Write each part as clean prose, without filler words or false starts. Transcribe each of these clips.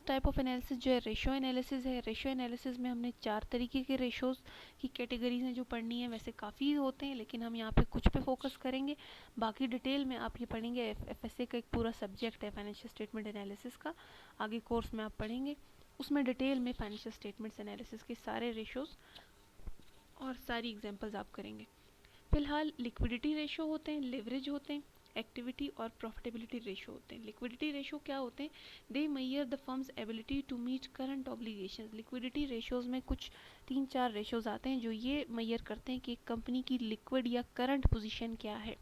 First type of analysis जो है ratio analysis है। रेशो एनालिसिस में हमने 4 तरीके के रेशोज़ की कैटेगरीज हैं जो पढ़नी है। वैसे काफ़ी होते हैं लेकिन हम यहाँ पे कुछ पे फोकस करेंगे। बाकी डिटेल में आप ये पढ़ेंगे। FSA का एक पूरा सब्जेक्ट है फाइनेंशियल स्टेटमेंट एनालिसिस का, आगे कोर्स में आप पढ़ेंगे। उसमें डिटेल में फाइनेंशियल स्टेटमेंट्स एनालिसिस के सारे रेशोज़ और सारी एग्जांपल्स आप करेंगे। फिलहाल लिक्विडिटी रेशो होते हैं, लेवरेज होते हैं, एक्टिविटी और प्रॉफिटेबिलिटी रेशो होते हैं। लिक्विडिटी रेशो क्या होते हैं? They measure the firm's ability to meet current obligations. Liquidity ratios में कुछ 3-4 रेशोज़ आते हैं जो ये मेजर करते हैं कि एक कंपनी की लिक्विड या करंट पोजीशन क्या है,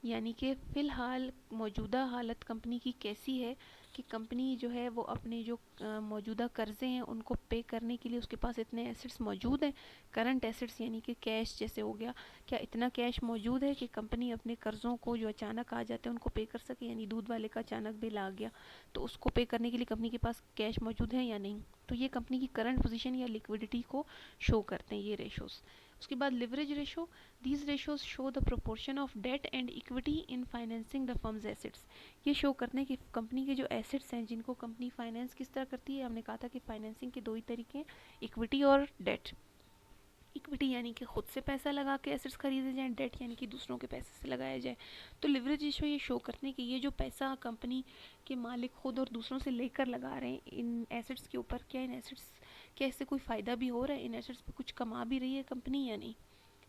यानी कि फ़िलहाल मौजूदा हालत कंपनी की कैसी है कि कंपनी जो है वो अपने जो मौजूदा कर्ज़े हैं उनको पे करने के लिए उसके पास इतने एसेट्स मौजूद हैं। करंट एसेट्स यानी कि कैश जैसे हो गया, क्या इतना कैश मौजूद है कि कंपनी अपने कर्ज़ों को जो अचानक आ जाते हैं उनको पे कर सके। यानी दूध वाले का अचानक बिल आ गया तो उसको पे करने के लिए कंपनी के पास कैश मौजूद है या नहीं। तो ये कंपनी की करंट पोजीशन या लिक्विडिटी को शो करते हैं ये रेशोज़। उसके बाद leverage ratio, these ratios show the proportion of debt and equity in financing the firm's assets। ये शो करने की कंपनी के जो एसेट्स हैं जिनको कंपनी फाइनेंस किस तरह करती है। हमने कहा था कि फाइनेंसिंग के 2 ही तरीके हैं, इक्विटी और डेट। इक्विटी यानी कि खुद से पैसा लगा के एसेट्स खरीदे जाएं, डेट यानी कि दूसरों के पैसे से लगाया जाए। तो लिवरेज रेशो ये शो करते हैं कि ये जो पैसा कंपनी के मालिक खुद और दूसरों से लेकर लगा रहे हैं इन एसेट्स के ऊपर, क्या इन एसेट्स क्या इससे कोई फ़ायदा भी हो रहा है, इन एसेट्स पे कुछ कमा भी रही है कंपनी या नहीं।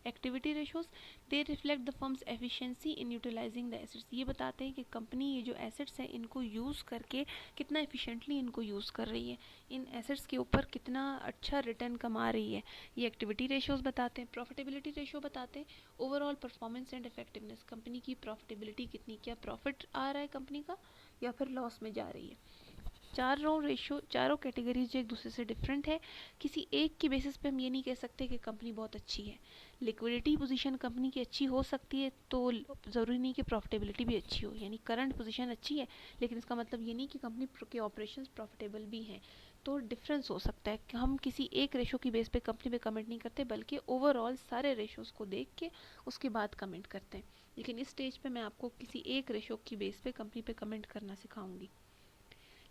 Activity ratios, they reflect the firm's efficiency in utilising the assets. ये बताते हैं कि कंपनी ये जो एसेट्स हैं इनको यूज़ करके कितना एफिशिएंटली इनको यूज़ कर रही है, इन एसेट्स के ऊपर कितना अच्छा रिटर्न कमा रही है। ये एक्टिविटी रेशोज बताते हैं। प्रॉफिटेबिलिटी रेशो बताते हैं overall performance and effectiveness, company की प्रॉफिटेबिलिटी कितनी, क्या प्रॉफिट आ रहा है कंपनी का या फिर लॉस में जा रही है। चारों कैटेगरीज जो एक दूसरे से डिफरेंट है। किसी एक की बेसिस पे हम ये नहीं कह सकते कि कंपनी बहुत अच्छी है। लिक्विडिटी पोजीशन कंपनी की अच्छी हो सकती है तो ज़रूरी नहीं कि प्रॉफिटेबिलिटी भी अच्छी हो। यानी करंट पोजीशन अच्छी है लेकिन इसका मतलब ये नहीं कि कंपनी के ऑपरेशंस प्रॉफिटेबल भी हैं। तो डिफरेंस हो सकता है कि हम किसी एक रेशो की बेस पे कंपनी पे कमेंट नहीं करते बल्कि ओवरऑल सारे रेशोज़ को देख के उसके बाद कमेंट करते हैं। लेकिन इस स्टेज पे मैं आपको किसी एक रेशो की बेस पे कंपनी पे कमेंट करना सिखाऊंगी।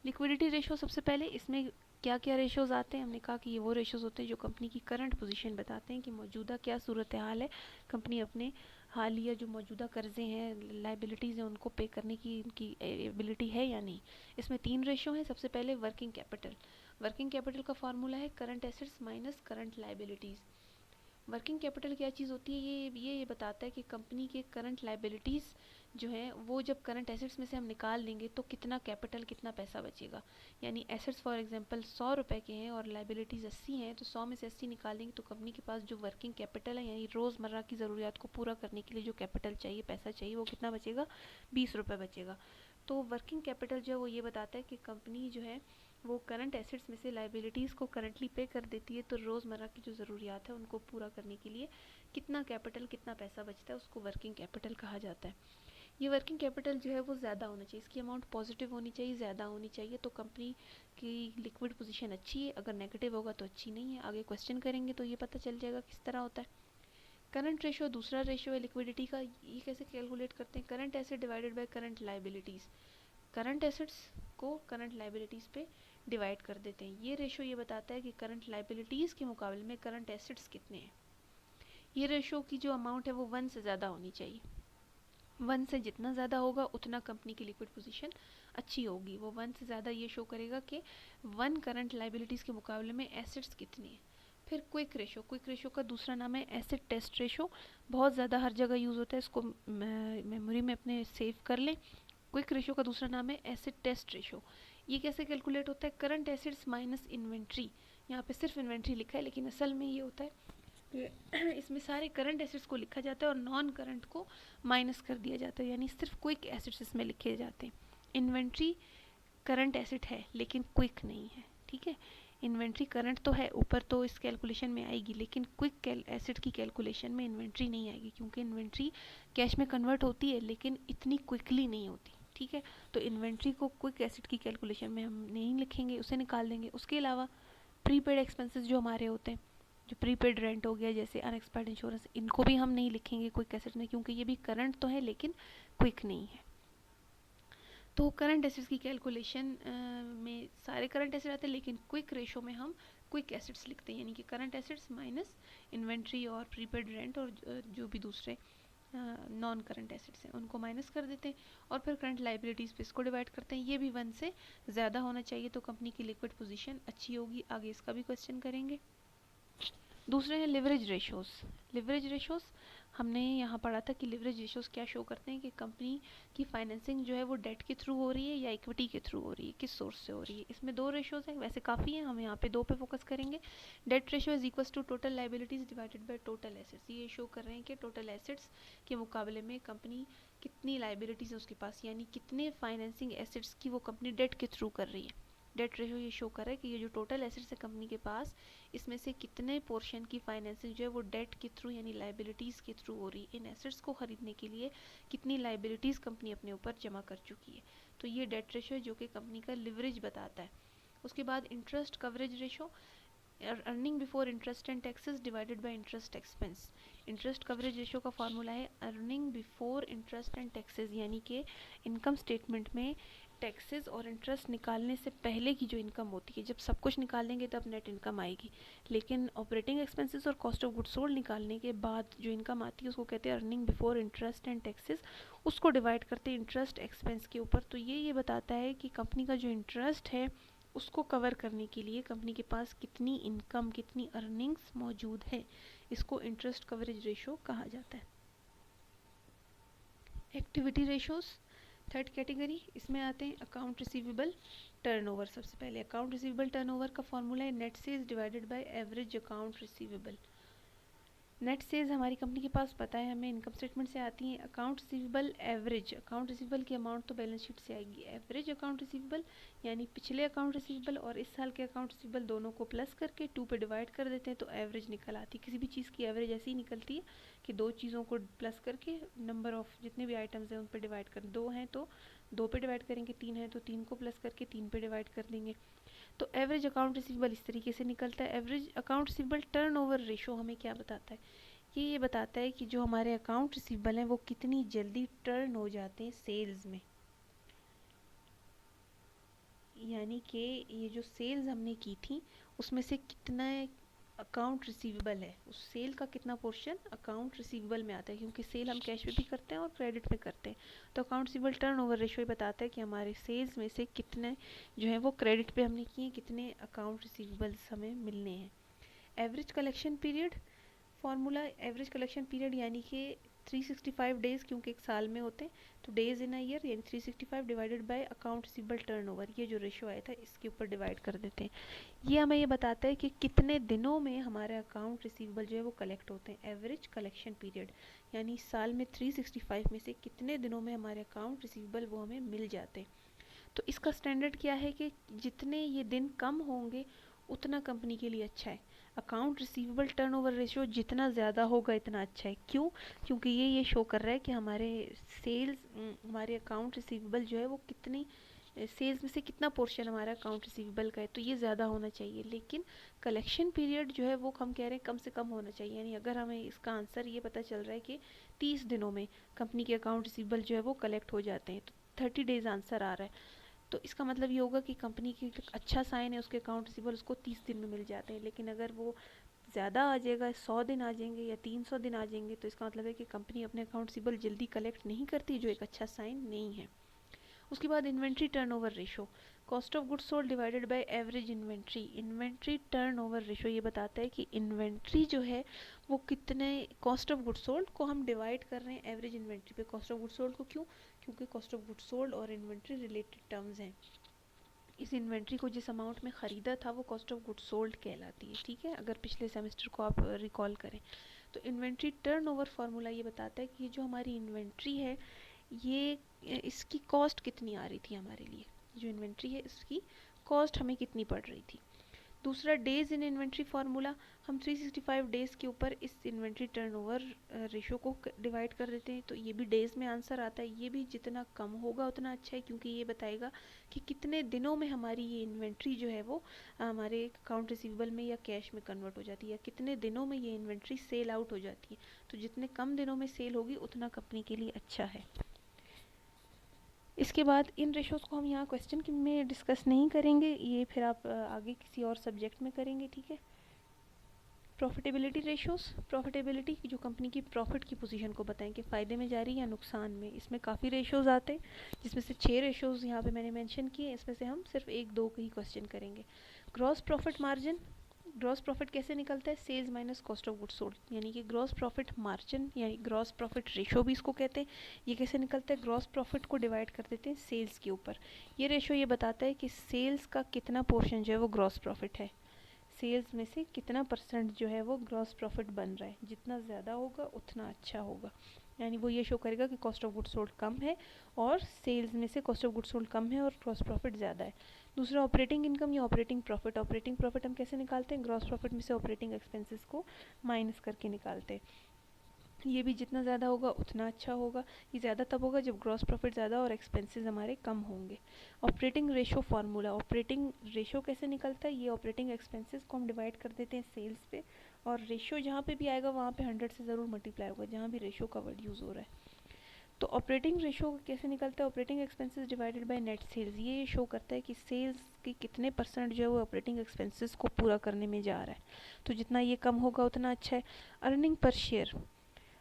लिक्विडिटी रेशो सबसे पहले, इसमें क्या क्या रेशोज़ आते हैं। हमने कहा कि ये वो रेशोज़ होते हैं जो कंपनी की करंट पोजीशन बताते हैं कि मौजूदा क्या सूरत हाल है, कंपनी अपने हालिया जो मौजूदा कर्जे हैं, लाइबिलिटीज़ हैं, उनको पे करने की इनकी एबिलिटी है या नहीं। इसमें 3 रेशो हैं। सबसे पहले वर्किंग कैपिटल। वर्किंग कैपिटल का फार्मूला है current assets minus current liabilities. Working capital क्या चीज़ होती है, ये बताता है कि कंपनी के करंट लाइबिलिटीज़ जो हैं वो जब करंट एसेट्स में से हम निकाल देंगे तो कितना कैपिटल, कितना पैसा बचेगा। यानी एसेट्स फॉर एग्जांपल 100 रुपए के हैं और लाइबिलिटीज़ 80 हैं, तो 100 में से 80 निकाल देंगे तो कंपनी के पास जो वर्किंग कैपिटल है यानी रोज़मर्रा की ज़रूरियात को पूरा करने के लिए जो कैपिटल चाहिए, पैसा चाहिए, वो कितना बचेगा, 20 रुपये बचेगा। तो वर्किंग कैपिटल जो है वो ये बताता है कि कंपनी जो है वो करंट एसेट्स में से लाइबिलिटीज़ को करंटली पे कर देती है, तो रोज़मर्रा की जो ज़रूरियात है उनको पूरा करने के लिए कितना कैपिटल, कितना पैसा बचता है, उसको वर्किंग कैपिटल कहा जाता है। ये वर्किंग कैपिटल जो है वो ज़्यादा होना चाहिए, इसकी अमाउंट पॉजिटिव होनी चाहिए, ज़्यादा होनी चाहिए, तो कंपनी की लिक्विड पोजीशन अच्छी है। अगर नेगेटिव होगा तो अच्छी नहीं है। आगे क्वेश्चन करेंगे तो ये पता चल जाएगा किस तरह होता है। करंट रेशो दूसरा रेशो है लिक्विडिटी का। ये कैसे कैलकुलेट करते हैं, current asset divided by current liabilities. Current assets को करंट लाइबिलिटीज़ पे डिवाइड कर देते हैं। ये रेशो ये बताता है कि करंट लाइबिलिटीज़ के मुकाबले में करंट एसेट्स कितने हैं। ये रेशो की जो अमाउंट है वो 1 से ज़्यादा होनी चाहिए। 1 से जितना ज़्यादा होगा उतना कंपनी की लिक्विड पोजीशन अच्छी होगी। वो 1 से ज़्यादा ये शो करेगा कि 1 करंट लाइबिलिटीज़ के मुकाबले में एसेट्स कितने हैं। फिर क्विक रेशो, क्विक रेशो का दूसरा नाम है एसेट टेस्ट रेशो। बहुत ज़्यादा हर जगह यूज़ होता है, इसको मेमोरी में अपने सेव कर लें। क्विक रेशो का दूसरा नाम है एसेट टेस्ट रेशो। ये कैसे कैलकुलेट होता है, करंट एसेट्स माइनस इन्वेंट्री। यहाँ पे सिर्फ इन्वेंट्री लिखा है लेकिन असल में ये होता है कि इसमें सारे करंट एसेट्स को लिखा जाता है और नॉन करंट को माइनस कर दिया जाता है। यानी सिर्फ क्विक एसेट्स इसमें लिखे जाते हैं। इन्वेंट्री करंट एसेट है लेकिन क्विक नहीं है, ठीक है। इन्वेंट्री करंट तो है, ऊपर तो इस कैलकुलेशन में आएगी, लेकिन क्विक एसेट की कैलकुलेशन में इन्वेंट्री नहीं आएगी क्योंकि इन्वेंट्री कैश में कन्वर्ट होती है लेकिन इतनी क्विकली नहीं होती, ठीक है। तो इन्वेंट्री को क्विक एसेट की कैलकुलेशन में हम नहीं लिखेंगे, उसे निकाल देंगे। उसके अलावा प्रीपेड एक्सपेंसेस जो हमारे होते हैं, जो प्रीपेड रेंट हो गया, जैसे अनएक्सपायर्ड इंश्योरेंस, इनको भी हम नहीं लिखेंगे क्विक एसेट में क्योंकि ये भी करंट तो है लेकिन क्विक नहीं है। तो करंट एसेट्स की कैलकुलेशन में सारे करंट एसेट आते हैं, लेकिन क्विक रेशो में हम क्विक एसेट्स लिखते हैं, यानी कि करंट एसेट्स माइनस इन्वेंट्री और प्रीपेड रेंट और जो भी दूसरे नॉन करंट एसेट्स हैं उनको माइनस कर देते हैं, और फिर करंट लाइबिलिटीज़ पे इसको डिवाइड करते हैं। ये भी 1 से ज़्यादा होना चाहिए तो कंपनी की लिक्विड पोजीशन अच्छी होगी। आगे इसका भी क्वेश्चन करेंगे। दूसरे हैं लिवरेज रेशोज़। लिवरेज रेशोज़ हमने यहाँ पढ़ा था कि लिवरेज रेशोज़ क्या शो करते हैं कि कंपनी की फाइनेंसिंग जो है वो डेट के थ्रू हो रही है या इक्विटी के थ्रू हो रही है, किस सोर्स से हो रही है। इसमें 2 रेशोज़ हैं, वैसे काफ़ी हैं, हम यहाँ पे 2 पे फोकस करेंगे। Debt ratio is equals to total liabilities divided by total assets. ये शो कर रहे हैं कि टोटल एसेट्स के मुकाबले में कंपनी कितनी लाइबिलिटीज़ है उसके पास, यानी कितने फाइनेंसिंग एसेट्स की वो कंपनी डेट के थ्रू कर रही है। डेट रेशो ये शो कर रहा है कि ये जो टोटल एसेट्स है कंपनी के पास, इसमें से कितने पोर्शन की फाइनेंसिंग जो है वो डेट के थ्रू यानी लाइबिलिटीज़ के थ्रू हो रही है। इन एसेट्स को खरीदने के लिए कितनी लाइबिलिटीज़ कंपनी अपने ऊपर जमा कर चुकी है। तो ये डेट रेशो है जो कि कंपनी का लिवरेज बताता है। उसके बाद interest coverage ratio, earning before interest and taxes divided by interest expense. Interest coverage ratio का फॉर्मूला है earning before interest and taxes, यानी कि इनकम स्टेटमेंट में टैक्सेस और इंटरेस्ट निकालने से पहले की जो इनकम होती है, जब सब कुछ निकाल देंगे तब नेट इनकम आएगी, लेकिन ऑपरेटिंग एक्सपेंसेस और कॉस्ट ऑफ गुड्स सोल्ड निकालने के बाद जो इनकम आती है उसको कहते हैं earning before interest and taxes. उसको डिवाइड करते हैं इंटरेस्ट एक्सपेंस के ऊपर। तो ये बताता है कि कंपनी का जो इंटरेस्ट है उसको कवर करने के लिए कंपनी के पास कितनी इनकम, कितनी अर्निंग्स मौजूद है। इसको इंटरेस्ट कवरेज रेशो कहा जाता है। एक्टिविटी रेशोज़ थर्ड कैटेगरी, इसमें आते हैं अकाउंट रिसीवेबल टर्नओवर। सबसे पहले अकाउंट रिसीवेबल टर्नओवर का फॉर्मूला है net sales divided by average account receivable. Net sales हमारी कंपनी के पास पता है हमें, इनकम स्टेटमेंट से आती है। Account receivable average, account receivable की अमाउंट तो बैलेंस शीट से आएगी। एवरेज अकाउंट रिसीवेबल यानी पिछले अकाउंट रिसीवेबल और इस साल के अकाउंट रिसीवेबल दोनों को प्लस करके 2 पे डिवाइड कर देते हैं तो एवरेज निकल आती है। किसी भी चीज़ की एवरेज ऐसी ही निकलती है कि 2 चीज़ों को प्लस करके नंबर ऑफ जितने भी आइटम्स हैं उन पर डिवाइड कर, 2 हैं तो 2 पे डिवाइड करेंगे, 3 है तो 3 को प्लस करके 3 पे डिवाइड कर देंगे। तो एवरेज अकाउंट रिसीवेबल इस तरीके से निकलता है। Average account receivable turnover ratio हमें क्या बताता है, ये बताता है कि जो हमारे अकाउंट रिसीवेबल हैं वो कितनी जल्दी टर्न हो जाते हैं सेल्स में, यानी कि ये जो सेल्स हमने की थी उसमें से कितना अकाउंट रिसीवेबल है, उस सेल का कितना पोर्शन अकाउंट रिसीवेबल में आता है, क्योंकि सेल हम कैश पे भी करते हैं और क्रेडिट पे करते हैं। तो अकाउंट रिसीवेबल टर्नओवर रेशो बताता है कि हमारे सेल्स में से कितने जो है वो क्रेडिट पे हमने किए, कितने अकाउंट रिसीवेबल्स हमें मिलने हैं। Average collection period formula, average collection period यानी कि 365 डेज़, क्योंकि एक साल में होते हैं तो डेज़ इन अ ईयर, यानी 365 divided by account receivable turnover. ये जो रेशो आया था इसके ऊपर डिवाइड कर देते हैं। ये हमें ये बताता है कि कितने दिनों में हमारे अकाउंट रिसीवेबल जो है वो कलेक्ट होते हैं। एवरेज कलेक्शन पीरियड यानी साल में 365 में से कितने दिनों में हमारे अकाउंट रिसीवेबल वो हमें मिल जाते हैं। तो इसका स्टैंडर्ड क्या है कि जितने ये दिन कम होंगे उतना कंपनी के लिए अच्छा है। अकाउंट रिसीवेबल टर्नओवर रेशियो जितना ज़्यादा होगा इतना अच्छा है। क्यों? क्योंकि ये शो कर रहा है कि हमारे सेल्स, हमारे अकाउंट रिसीवेबल जो है वो कितनी सेल्स में से कितना पोर्शन हमारा अकाउंट रिसीवेबल का है, तो ये ज़्यादा होना चाहिए। लेकिन कलेक्शन पीरियड जो है वो हम कह रहे हैं कम से कम होना चाहिए, यानी अगर हमें इसका आंसर ये पता चल रहा है कि 30 दिनों में कंपनी के अकाउंट रिसीवेबल जो है वो कलेक्ट हो जाते हैं, तो 30 डेज़ आंसर आ रहा है, तो इसका मतलब ये होगा कि कंपनी की अच्छा साइन है, उसके अकाउंट रिसीवेबल उसको 30 दिन में मिल जाते हैं। लेकिन अगर वो ज़्यादा आ जाएगा, 100 दिन आ जाएंगे या 300 दिन आ जाएंगे, तो इसका मतलब है कि कंपनी अपने अकाउंट रिसीवेबल जल्दी कलेक्ट नहीं करती, जो एक अच्छा साइन नहीं है। उसके बाद inventory turnover ratio, cost of goods sold divided by average inventory. Inventory turnover ratio ये बताता है कि इन्वेंट्री जो है वो कितने, कॉस्ट ऑफ गुड्स सोल्ड को हम डिवाइड कर रहे हैं एवरेज इन्वेंट्री पे। कॉस्ट ऑफ गुड्स सोल्ड को क्यों? क्योंकि कॉस्ट ऑफ गुड्स सोल्ड और इन्वेंट्री रिलेटेड टर्म्स हैं। इस इन्वेंट्री को जिस अमाउंट में ख़रीदा था वो कॉस्ट ऑफ गुड्स सोल्ड कहलाती है, ठीक है, अगर पिछले सेमेस्टर को आप रिकॉल करें। तो इन्वेंट्री टर्नओवर फार्मूला ये बताता है कि ये जो हमारी इन्वेंट्री है ये इसकी कॉस्ट कितनी आ रही थी हमारे लिए, जो इन्वेंट्री है इसकी कॉस्ट हमें कितनी पड़ रही थी। दूसरा डेज़ इन इन्वेंट्री फार्मूला, हम 365 डेज़ के ऊपर इस इन्वेंट्री टर्नओवर रेशो को डिवाइड कर देते हैं, तो ये भी डेज़ में आंसर आता है। ये भी जितना कम होगा उतना अच्छा है, क्योंकि ये बताएगा कि कितने दिनों में हमारी ये इन्वेंट्री जो है वो हमारे अकाउंट रिसीवेबल में या कैश में कन्वर्ट हो जाती है, या कितने दिनों में ये इन्वेंट्री सेल आउट हो जाती है। तो जितने कम दिनों में सेल होगी उतना कंपनी के लिए अच्छा है। इसके बाद इन रेशोज़ को हम यहाँ क्वेश्चन में डिस्कस नहीं करेंगे, ये फिर आप आगे किसी और सब्जेक्ट में करेंगे, ठीक है। प्रॉफिटेबिलिटी रेशोज़, प्रॉफिटेबिलिटी जो कंपनी की प्रॉफिट की पोजीशन को बताएं कि फ़ायदे में जा रही है या नुकसान में। इसमें काफ़ी रेशोज़ आते हैं, जिसमें से 6 रेशोज़ यहाँ पे मैंने मेंशन किए, इसमें से हम सिर्फ 1-2 का ही क्वेश्चन करेंगे। Gross profit margin, gross profit कैसे निकलता है, sales minus cost of goods sold, यानी कि ग्रॉस प्रॉफिट मार्जिन यानी ग्रॉस प्रॉफिट रेशो भी इसको कहते हैं। ये कैसे निकलता है, ग्रॉस प्रॉफिट को डिवाइड कर देते हैं सेल्स के ऊपर। ये रेशो ये बताता है कि सेल्स का कितना पोर्शन जो है वो ग्रॉस प्रॉफिट है, सेल्स में से कितना परसेंट जो है वो ग्रॉस प्रॉफिट बन रहा है, जितना ज़्यादा होगा उतना अच्छा होगा। यानी वो ये शो करेगा कि कॉस्ट ऑफ गुड्स सोल्ड कम है और सेल्स में से कॉस्ट ऑफ गुड्स सोल्ड कम है और ग्रॉस प्रॉफिट ज़्यादा है। दूसरा ऑपरेटिंग इनकम या ऑपरेटिंग प्रॉफिट, ऑपरेटिंग प्रॉफिट हम कैसे निकालते हैं, ग्रॉस प्रॉफिट में से ऑपरेटिंग एक्सपेंसेस को माइनस करके निकालते हैं। ये भी जितना ज़्यादा होगा उतना अच्छा होगा। ये ज़्यादा तब होगा जब ग्रॉस प्रॉफिट ज़्यादा और एक्सपेंसेस हमारे कम होंगे। Operating ratio formula, operating ratio कैसे निकलता है, ये ऑपरेटिंग एक्सपेंसेस को हम डिवाइड कर देते हैं सेल्स पे, और रेशो जहाँ पे भी आएगा वहाँ पे 100 से ज़रूर मल्टीप्लाई होगा जहाँ भी रेशो का वर्ड यूज़ हो रहा है। तो ऑपरेटिंग रेशो कैसे निकलता है, operating expenses divided by net sales. ये शो करता है कि सेल्स के कितने परसेंट जो है वो ऑपरेटिंग एक्सपेंसेस को पूरा करने में जा रहा है, तो जितना ये कम होगा उतना अच्छा है। Earning per share,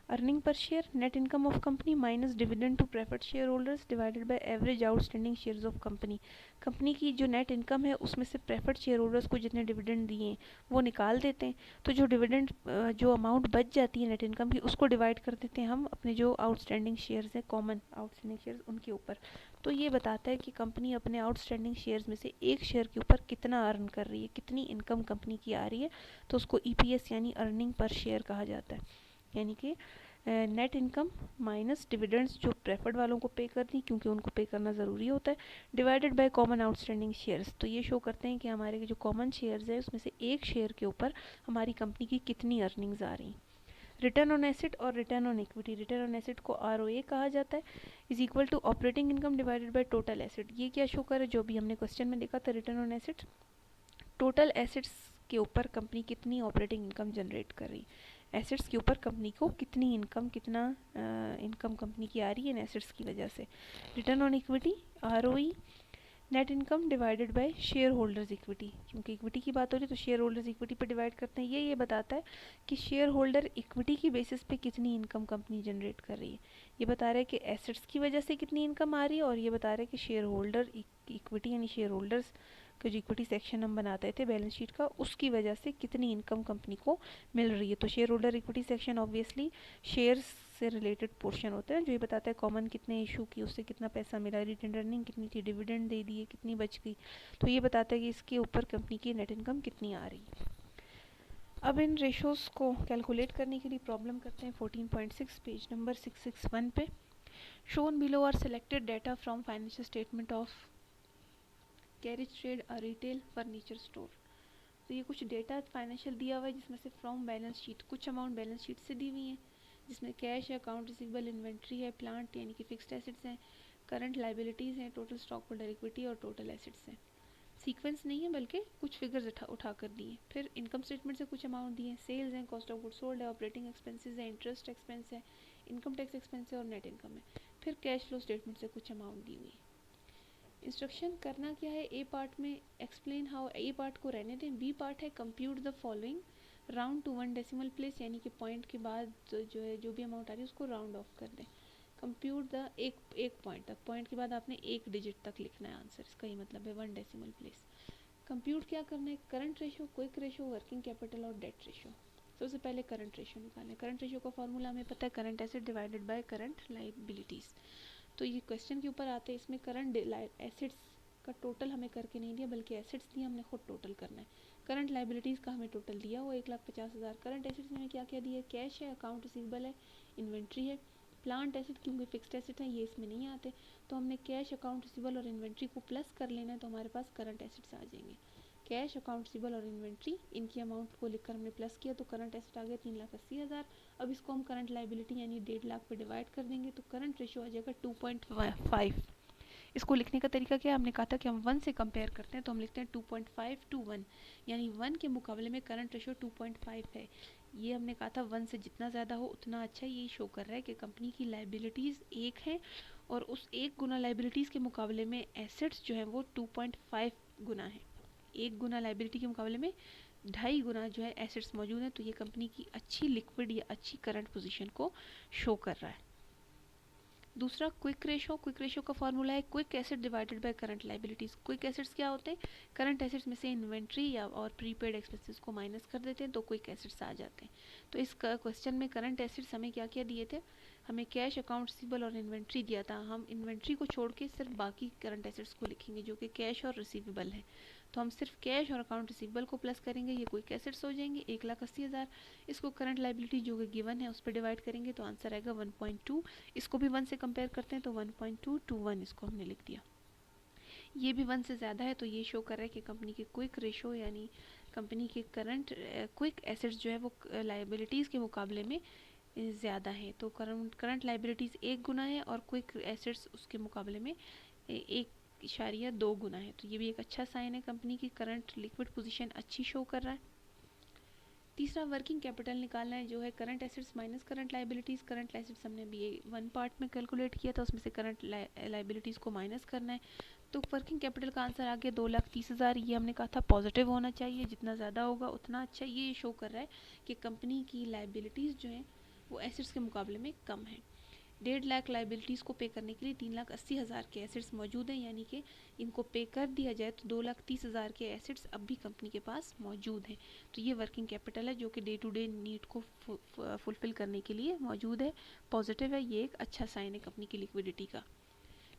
earning per share net income of company minus dividend to preferred share holders divided by average outstanding shares of company. Company की जो नेट इनकम है उसमें से प्रेफर्ड शेयर होल्डर्स को जितने डिविडेंड दिए हैं वो निकाल देते हैं, तो जो डिविडेंड जो अमाउंट बच जाती है नेट इनकम की उसको डिवाइड कर देते हैं हम अपने जो आउटस्टैंडिंग शेयर्स हैं, कॉमन आउटस्टैंडिंग शेयर्स, उनके ऊपर। तो ये बताता है कि कंपनी अपने आउटस्टैंडिंग शेयर्स में से एक शेयर के ऊपर कितना अर्न कर रही है, कितनी इनकम कंपनी की आ रही है, तो उसको ईपीएस यानी अर्निंग पर शेयर कहा जाता है। यानी कि नेट इनकम माइनस डिविडेंड्स जो प्रेफर्ड वालों को पे करनी, क्योंकि उनको पे करना ज़रूरी होता है, divided by common outstanding shares. तो ये शो करते हैं कि हमारे जो कॉमन शेयर्स है उसमें से एक शेयर के ऊपर हमारी कंपनी की कितनी अर्निंग्स आ रही। रिटर्न ऑन एसेट और return on equity, return on asset को आरओए कहा जाता है, is equal to operating income divided by total asset. ये क्या शो करे, जो भी हमने क्वेश्चन में देखा था, return on asset, total assets के ऊपर कंपनी कितनी ऑपरेटिंग इनकम जनरेट कर रही, एसेट्स के ऊपर कंपनी को कितनी इनकम, कितना इनकम कंपनी की आ रही है इन एसेट्स की वजह से। Return on equity ROE, net income divided bye share holders equity, क्योंकि इक्विटी की बात हो रही है तो शेयर होल्डर्स इक्विटी पर डिवाइड करते हैं। ये बताता है कि शेयर होल्डर इक्विटी की बेसिस पे कितनी इनकम कंपनी जनरेट कर रही है। ये बता रहा है कि एसेट्स की वजह से कितनी इनकम आ रही है, और ये बता रहा है कि शेयर होल्डर इक्विटी यानी शेयर होल्डर्स का जो इक्विटी सेक्शन हम बनाते थे बैलेंस शीट का, उसकी वजह से कितनी इनकम कंपनी को मिल रही है। तो share holder equity section obviously shares से रिलेटेड पोर्शन होता है, जो ये बताता है कॉमन कितने इशू की, उससे कितना पैसा मिला, रिटेन अर्निंग कितनी थी, डिविडेंड दे दिए, कितनी बच गई। तो ये बताता है कि इसके ऊपर कंपनी की नेट इनकम कितनी आ रही है। अब इन रेशोज़ को कैलकुलेट करने के लिए प्रॉब्लम करते हैं 14.6 पेज नंबर 661 पे। Shown below are selected data from financial statement of Carriage Trade a retail furniture store. तो ये कुछ डेटा फाइनेंशियल दिया हुआ है, जिसमें से फ्रॉम बैलेंस शीट कुछ अमाउंट बैलेंस शीट से दी हुई है, जिसमें कैश है, अकाउंट रिसीवेबल, इन्वेंट्री है, प्लांट यानी कि फिक्स्ड एसेट्स हैं, करंट लाइबिलिटीज़ हैं, टोटल स्टॉक होल्डर इक्विटी और टोटल एसेट्स हैं। सीक्वेंस नहीं है बल्कि कुछ फिगर्स उठा कर दिए। फिर इनकम स्टेटमेंट से कुछ अमाउंट दिए हैं, सेल्स हैं, कॉस्ट ऑफ गुड्स सोल्ड है, ऑपरेटिंग एक्सपेंसेस है, इंटरेस्ट एक्सपेंस है, इनकम टैक्स एक्सपेंस है और नेट इनकम है। फिर कैश फ्लो स्टेटमेंट से कुछ अमाउंट दी हुई है। इंस्ट्रक्शन करना क्या है, ए पार्ट में एक्सप्लेन हाउ, ए पार्ट को रहने दें, बी पार्ट है compute the following round to 1 decimal place, यानी कि पॉइंट के बाद जो है जो भी अमाउंट आ रही है उसको राउंड ऑफ कर दें। कंप्यूट द एक पॉइंट तक, पॉइंट के बाद आपने एक डिजिट तक लिखना है आंसर, इसका ही मतलब है 1 डेसिमल प्लेस। कंप्यूट क्या करना है, current ratio, quick ratio, working capital और डेट रेशो। सबसे पहले करंट रेशो निकालें। करंट रेशो का फॉर्मूला हमें पता है, current asset divided by current liabilities. तो ये क्वेश्चन के ऊपर आते हैं, इसमें करंट एसेट्स का टोटल हमें करके नहीं दिया, बल्कि एसेट्स दिए, हमने खुद टोटल करना है। करंट लाइबिलिटीज़ का हमें टोटल दिया वो 1,50,000। करंट एसेट्स में क्या क्या दिया है, कैश है, अकाउंट रिसीवेबल है, इन्वेंट्री है, प्लांट एसेट क्योंकि फिक्स्ड एसेट है ये इसमें नहीं आते, तो हमने कैश, अकाउंट रिसीवेबल और इन्वेंट्री को प्लस कर लेना है, तो हमारे पास करंट एसेट्स आ जाएंगे। कैश, अकाउंट रिसीवेबल और इन्वेंट्री, इनकी अमाउंट को लिखकर हमने प्लस किया तो करंट एसेट आ गया 3,80,000। अब इसको हम करंट लाइबिलिटी यानी 1.5 लाख पे डिवाइड कर देंगे तो करंट रेशियो आ जाएगा 2.5। इसको लिखने का तरीका क्या है, हमने कहा था कि हम 1 से कंपेयर करते हैं, तो हम लिखते हैं 2.5 to 1, यानी 1 के मुकाबले में करंट रेशियो 2.5 है। ये हमने कहा था 1 से जितना ज़्यादा हो उतना अच्छा। ये शो कर रहा है कि कंपनी की लाइबिलिटीज़ 1 है और उस 1 गुना लाइबिलिटीज़ के मुकाबले में एसेट्स जो है वो 2.5 गुना है। 1 गुना लाइबिलिटी के मुकाबले में 2.5 गुना जो है एसेट्स मौजूद हैं। तो ये कंपनी की अच्छी लिक्विड या अच्छी करंट पोजीशन को शो कर रहा है। दूसरा क्विक रेशो का फॉर्मूला है quick asset divided by current liabilities. Quick assets क्या होते हैं? करंट एसेट्स में से इन्वेंट्री या और प्रीपेड एक्सपेंसेस को माइनस कर देते हैं तो क्विक एसेट्स आ जाते हैं। तो इस क्वेश्चन में करंट एसेट्स हमें क्या क्या दिए थे? हमें कैश, अकाउंट रिसीवेबल और इन्वेंट्री दिया था। हम इन्वेंट्री को छोड़ के सिर्फ बाकी करंट एसेट्स को लिखेंगे जो कि कैश और रिसीवेबल है। तो हम सिर्फ कैश और अकाउंट रिसीवेबल को प्लस करेंगे, ये क्विक एसेट्स हो जाएंगे 1,80,000। इसको करंट लाइबिलिटी जो कि गिवन है उस पर डिवाइड करेंगे तो आंसर आएगा 1.2। इसको भी 1 से कंपेयर करते हैं तो 1.2 to 1 इसको हमने लिख दिया। ये भी 1 से ज़्यादा है तो ये शो कर रहा है कि कंपनी के क्विक रेशो यानी कंपनी के करंट क्विक एसेट्स जो है वो लाइबिलिटीज़ के मुकाबले में ज़्यादा है। तो करंट लाइबिलिटीज़ 1 गुना है और क्विक एसेट्स उसके मुकाबले में 1.2 गुना है। तो ये भी एक अच्छा साइन है, कंपनी की करंट लिक्विड पोजीशन अच्छी शो कर रहा है। तीसरा वर्किंग कैपिटल निकालना है जो है current assets minus current liabilities. Current assets हमने अभी ये 1 पार्ट में कैलकुलेट किया था, उसमें से करंट लाइबिलिटीज़ को माइनस करना है। तो वर्किंग कैपिटल का आंसर आ गया 2,30,000। ये हमने कहा था पॉजिटिव होना चाहिए, जितना ज़्यादा होगा उतना अच्छा। ये शो कर रहा है कि कंपनी की लाइबिलिटीज़ जो हैं वो एसेट्स के मुकाबले में कम है। 1.5 लाख लाइबिलिटीज़ को पे करने के लिए 3,80,000 के एसेट्स मौजूद हैं, यानी कि इनको पे कर दिया जाए तो 2,30,000 के एसेट्स अब भी कंपनी के पास मौजूद हैं। तो ये वर्किंग कैपिटल है जो कि डे टू डे नीड को फुलफिल करने के लिए मौजूद है, पॉजिटिव है। ये एक अच्छा साइन है कंपनी की लिक्विडिटी का।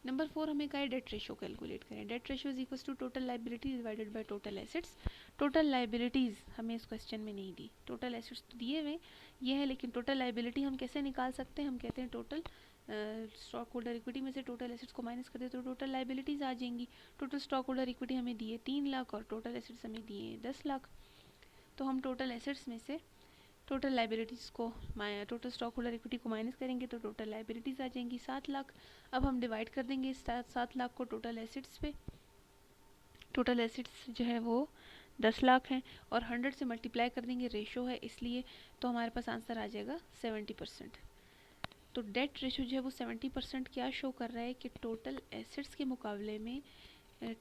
नंबर 4 हमें कहा है डेट रेशो कैलकुलेट करें। Debt ratio is equal to total liability divided by total assets. Total liabilities हमें इस क्वेश्चन में नहीं दी, टोटल एसेट्स तो दिए हुए ये है, लेकिन टोटल लाइबिलिटी हम कैसे निकाल सकते हैं? हम कहते हैं टोटल स्टॉक होल्डर इक्विटी में से टोटल एसेट्स को माइनस कर दे तो टोटल लाइबिलिटीज़ आ जाएंगी। टोटल स्टॉक होल्डर इक्विटी हमें दी है 3 लाख और टोटल एसेट्स हमें दिए 10 लाख। तो हम टोटल एसेट्स में से टोटल लाइबिलिटीज़ को टोटल स्टॉक होल्डर इक्विटी को माइनस करेंगे तो टोटल लाइबिलिटीज़ आ जाएंगी 7 लाख। अब हम डिवाइड कर देंगे 7 लाख को टोटल एसेट्स पे। टोटल एसेट्स जो है वो 10 लाख हैं और 100 से मल्टीप्लाई कर देंगे, रेशो है इसलिए, तो हमारे पास आंसर आ जाएगा 70%। तो डेट रेशो जो है वो 70% क्या शो कर रहा है कि टोटल एसेट्स के मुकाबले में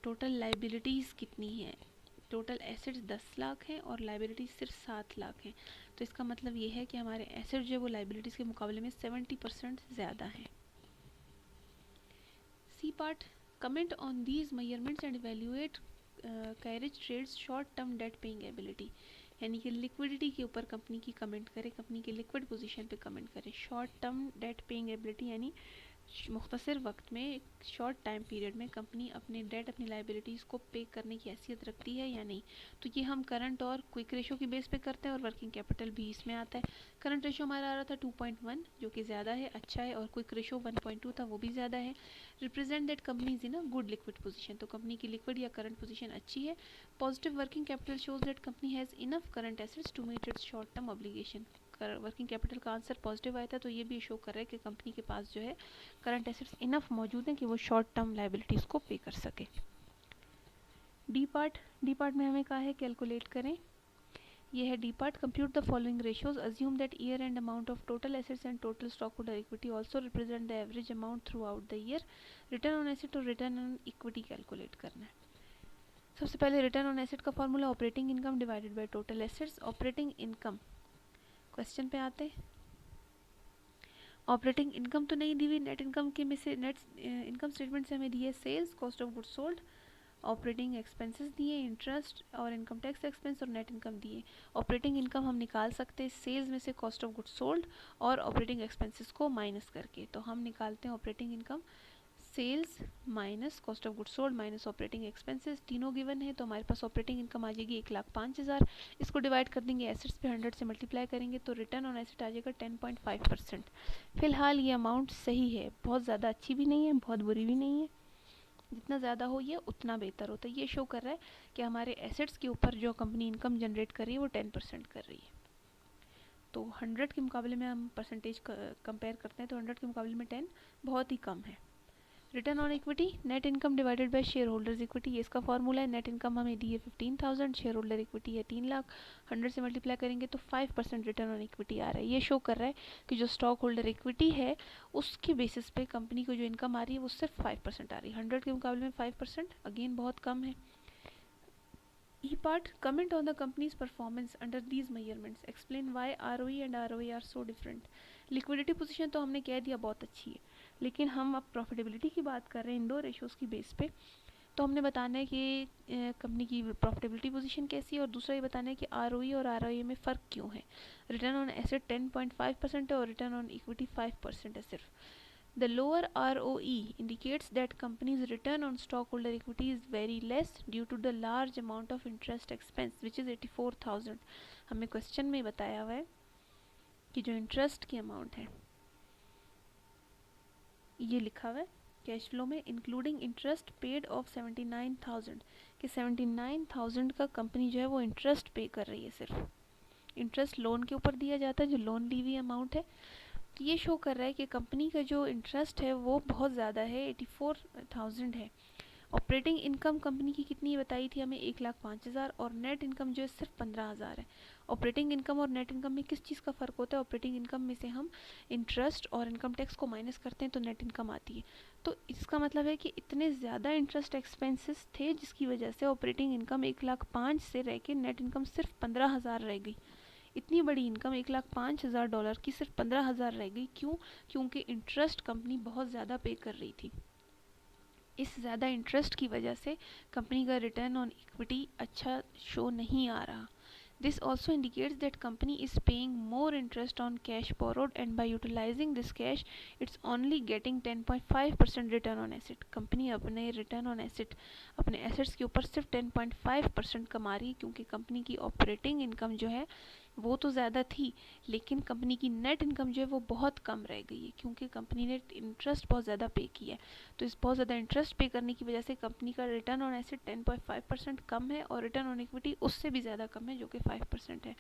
टोटल लाइबिलिटीज़ कितनी है। टोटल एसेट्स 10 लाख हैं और लाइबिलिटीज़ सिर्फ 7 लाख हैं। तो इसका मतलब ये है कि हमारे एसेट जो है वो लाइबिलिटीज़ के मुकाबले में 70% ज़्यादा है। C part, comment on these measurements and evaluate Carriage Trade's short term debt paying ability. यानी कि लिक्विडिटी के ऊपर कंपनी की कमेंट करें, कंपनी की लिक्विड पोजीशन पे कमेंट करें। Short term debt paying ability यानी मुख्तसर वक्त में, शॉर्ट टाइम पीरियड में कंपनी अपने डेट, अपनी लाइबिलिटीज़ को पे करने की हैसियत रखती है या नहीं। तो ये हम करंट और क्विक रेशो की बेस पे करते हैं और वर्किंग कैपिटल भी इसमें आता है। करंट रेशो हमारा आ रहा था 2.1 जो कि ज़्यादा है, अच्छा है, और क्विक रेशो 1.2 था, वो भी ज़्यादा है। Represent that company is in a good liquid position, तो कंपनी की लिक्विड या करंट पोजीशन अच्छी है। Positive working capital shows that company has enough current assets to meet its short term obligation. Working capital का answer positive आया था, तो ये भी शो कर रहा है कि कंपनी के पास जो है करंट एसेट्स इनफ मौजूद हैं कि वो शॉर्ट टर्म लाइबिलिटीज़ को पे कर सके। डी पार्ट में हमें कहा है कैलकुलेट करें। ये है D part, compute the following ratios, assume that year and amount of total assets and total stock holder equity also represent the average amount through out the year. Return on asset और return on equity calculate करना है। सबसे पहले return on asset का formula operating income divided by total assets. Operating income, question पे आते हैं। Operating income तो नहीं दी हुई, नेट इनकम के में से, नेट इनकम स्टेटमेंट से हमें दी है sales, cost of goods sold, operating expenses दिए, इंटरेस्ट और इनकम टैक्स एक्सपेंस और नेट इनकम दिए। ऑपरेटिंग इनकम हम निकाल सकते हैं सेल्स में से कॉस्ट ऑफ गुड्स सोल्ड और ऑपरेटिंग एक्सपेंसेस को माइनस करके। तो हम निकालते हैं operating income sales minus cost of goods sold minus operating expenses, तीनों गिवन है। तो हमारे पास ऑपरेटिंग इनकम आ जाएगी 1,05,000। इसको डिवाइड कर देंगे एसेट्स पे, 100 से मल्टीप्लाई करेंगे तो रिटर्न ऑन एसेट आ जाएगा 10.5%। फिलहाल ये अमाउंट सही है, बहुत ज़्यादा अच्छी भी नहीं है, बहुत बुरी भी नहीं है। जितना ज़्यादा हो ये उतना बेहतर होता है। ये शो कर रहा है कि हमारे एसेट्स के ऊपर जो कंपनी इनकम जनरेट कर रही है वो 10% कर रही है। तो 100 के मुकाबले में हम परसेंटेज कंपेयर करते हैं तो 100 के मुकाबले में 10 बहुत ही कम है। Return on equity net income divided bye share holders equity, ये इसका फॉर्मूला है। नेट इनकम हमें दी है 15,000, शेयर होल्डर इक्विटी है 3,00,000, 100 से मल्टीप्लाई करेंगे तो 5% रिटर्न ऑन इक्विटी आ रहा है। ये शो कर रहा है कि जो स्टॉक होल्डर इक्विटी है उसके बेसिस पे कंपनी को जो इनकम आ रही है वो सिर्फ 5% आ रही है। 100 के मुकाबले में 5% अगेन बहुत कम है। E part, comment on the company's performance under these measurements. Explain why ROE and ROA are so different. Liquidity position तो हमने कह दिया बहुत अच्छी है, लेकिन हम अब प्रॉफिटेबिलिटी की बात कर रहे हैं इन दो रेशियोज की बेस पे। तो हमने बताना है कि कंपनी की प्रॉफिटेबिलिटी पोजीशन कैसी है, और दूसरा ये बताना है कि ROE और ROA में फ़र्क क्यों है। रिटर्न ऑन एसेट 10.5% है और रिटर्न ऑन इक्विटी 5% है सिर्फ। The lower ROE indicates that company's return on stockholder equity is very less due to the large amount of interest expense which is 84,000। हमें क्वेश्चन में बताया हुआ है कि जो इंटरेस्ट की अमाउंट है ये लिखा हुआ है कैश फ्लो में, इंक्लूडिंग इंटरेस्ट पेड ऑफ 79,000, कि 79,000 का कंपनी जो है वो इंटरेस्ट पे कर रही है। सिर्फ इंटरेस्ट लोन के ऊपर दिया जाता है, जो लोन ली हुई अमाउंट है। तो ये शो कर रहा है कि कंपनी का जो इंटरेस्ट है वो बहुत ज़्यादा है, 84,000 है। ऑपरेटिंग इनकम कंपनी की कितनी बताई थी हमें, 1,05,000, और नेट इनकम जो है सिर्फ 15,000 है। ऑपरेटिंग इनकम और नेट इनकम में किस चीज़ का फ़र्क होता है? ऑपरेटिंग इनकम में से हम इंटरेस्ट और इनकम टैक्स को माइनस करते हैं तो नेट इनकम आती है। तो इसका मतलब है कि इतने ज़्यादा इंटरेस्ट एक्सपेंसेस थे जिसकी वजह से ऑपरेटिंग इनकम 1,05,000 से रह के नेट इनकम सिर्फ 15,000 रह गई। इतनी बड़ी इनकम $1,05,000 की सिर्फ 15,000 रह गई। क्यों? क्योंकि इंटरेस्ट कंपनी बहुत ज़्यादा पे कर रही थी। इस ज़्यादा इंटरेस्ट की वजह से कंपनी का रिटर्न ऑन इक्विटी अच्छा शो नहीं आ रहा। This also indicates that company is paying more interest on cash borrowed, and by utilizing this cash it's only getting 10.5% return on asset। Company अपने रिटर्न ऑन एसेट, अपने assets के ऊपर सिर्फ 10.5% कमा रही है, क्योंकि कंपनी की ऑपरेटिंग इनकम जो है वो तो ज़्यादा थी, लेकिन कंपनी की नेट इनकम जो है वो बहुत कम रह गई है, क्योंकि कंपनी ने इंटरेस्ट बहुत ज़्यादा पे किया है। तो इस बहुत ज़्यादा इंटरेस्ट पे करने की वजह से कंपनी का रिटर्न ऑन एसेट 10.5% कम है, और रिटर्न ऑन इक्विटी उससे भी ज़्यादा कम है जो कि 5% है।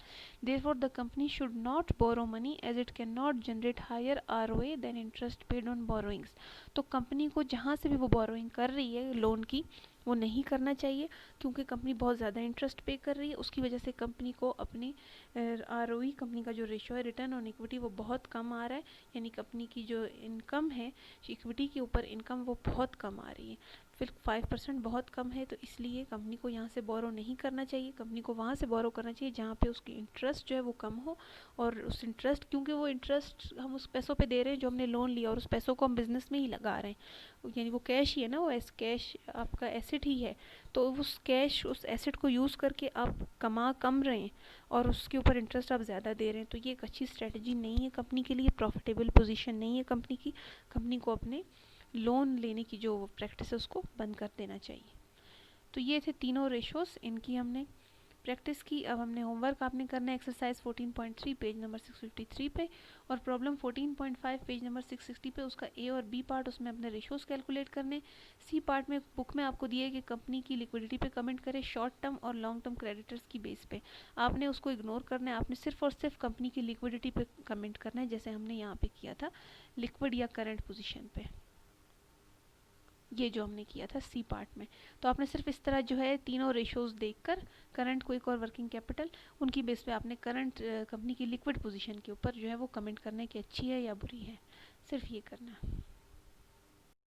Therefore the company should not borrow money as it can not generate higher ROA than interest paid on borrowings. तो कंपनी को जहाँ से भी वो बोरोइंग कर रही है लोन की, वो नहीं करना चाहिए, क्योंकि कंपनी बहुत ज़्यादा इंटरेस्ट पे कर रही है। उसकी वजह से कंपनी को अपनी ROE, कंपनी का जो रेशो है रिटर्न ऑन इक्विटी, वो बहुत कम आ रहा है। यानी कंपनी की जो इनकम है इक्विटी के ऊपर इनकम वो बहुत कम आ रही है। फिर 5% बहुत कम है, तो इसलिए कंपनी को यहाँ से बोरो नहीं करना चाहिए। कंपनी को वहाँ से बोरो करना चाहिए जहाँ पे उसकी इंटरेस्ट जो है वो कम हो, और उस इंटरेस्ट, क्योंकि वो इंटरेस्ट हम उस पैसों पे दे रहे हैं जो हमने लोन लिया, और उस पैसों को हम बिज़नेस में ही लगा रहे हैं। यानी वो कैश ही है ना, वो कैश आपका एसेट ही है। तो उस कैश, उस एसेट को यूज़ करके आप कमा कम रहे हैं और उसके ऊपर इंटरेस्ट आप ज़्यादा दे रहे हैं। तो ये एक अच्छी स्ट्रेटजी नहीं है कंपनी के लिए, प्रॉफिटेबल पोजीशन नहीं है कंपनी की। कंपनी को अपने लोन लेने की जो प्रैक्टिस है उसको बंद कर देना चाहिए। तो ये थे तीनों रेशोस, इनकी हमने प्रैक्टिस की। अब हमने होमवर्क आपने करना है एक्सरसाइज 14.3 पेज नंबर 653 पे, और प्रॉब्लम 14.5 पेज नंबर 660 पे। उसका ए और बी पार्ट, उसमें अपने रेशोस कैलकुलेट करने। सी पार्ट में बुक में आपको दिया है कि कंपनी की लिक्विडिटी पे कमेंट करें शॉर्ट टर्म और लॉन्ग टर्म क्रेडिटर्स की बेस पे। आपने उसको इग्नोर करना है, आपने सिर्फ और सिर्फ कंपनी की लिक्विडिटी पे कमेंट करना है, जैसे हमने यहाँ पे किया था लिक्विड या करंट पोजिशन पे, ये जो हमने किया था सी पार्ट में। तो आपने सिर्फ इस तरह जो है तीनों रेशोज देखकर करंट, क्विक और वर्किंग कैपिटल, उनकी बेस पे आपने करंट कंपनी की लिक्विड पोजीशन के ऊपर जो है वो कमेंट करना है कि अच्छी है या बुरी है, सिर्फ ये करना है।